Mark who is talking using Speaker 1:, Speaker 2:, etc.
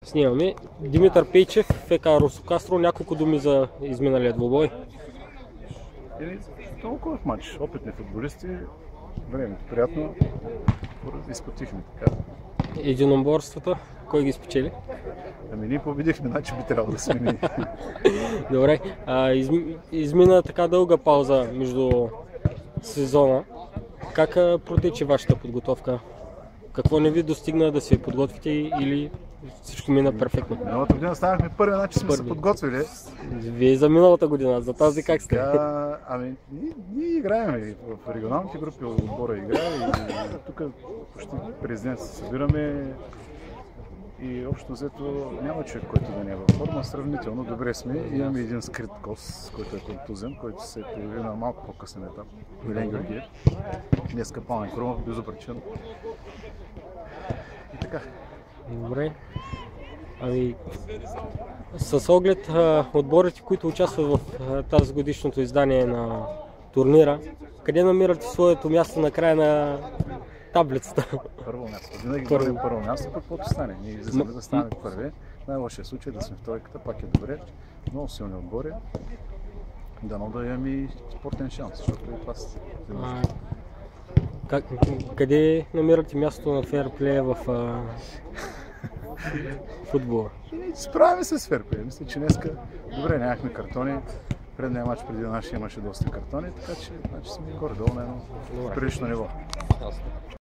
Speaker 1: Снимаме. Димитър Пейчев, ФК Русо Кастро, няколко думи за изминалия двубой.
Speaker 2: Толкова в матч. Опитни футболисти, времето приятно, изпотихме така.
Speaker 1: Единоборствата, кой ги спечели?
Speaker 2: Ами ние победихме, значи би трябвало да сме ние.
Speaker 1: Добре, измина така дълга пауза между сезона. Как протече вашата подготовка? Какво не ви достигна да се подготвите или всичко мина перфектно?
Speaker 2: Миналата година станахме първи, значи сме се подготвили.
Speaker 1: Вие за миналата година, за тази как сте?
Speaker 2: Ами, ние играем в регионалните групи, отбора играе и тук почти през ден се събираме и общо взето няма човек, който да не е във форма. Сравнително добре сме. Имаме един скрит кос, който е контузен, който се появи на малко по-късен етап. Милен Георгиев. Днеска Пламен Крумов, безупречен. И така.
Speaker 1: Добре. Ами, с оглед отборите, които участват в тази годишното издание на турнира, къде намирате своето място на края на таблицата?
Speaker 2: Първо място. Винаги говорим първо място, пък каквото стане. Ние излизаме да станем първи. Най-лошия случай е да сме в тройката, пак е добре. Много силни отбори. Дано да имаме и спортен шанс, защото и това се
Speaker 1: къде намирате мястото на фейрплея в футбола?
Speaker 2: Справяме се с фейрплея. Мисля, че днеска добре, нямахме картони. Предния матч преди нашия имаше доста картони, така че значи сме горе-долу на едно прилично ниво.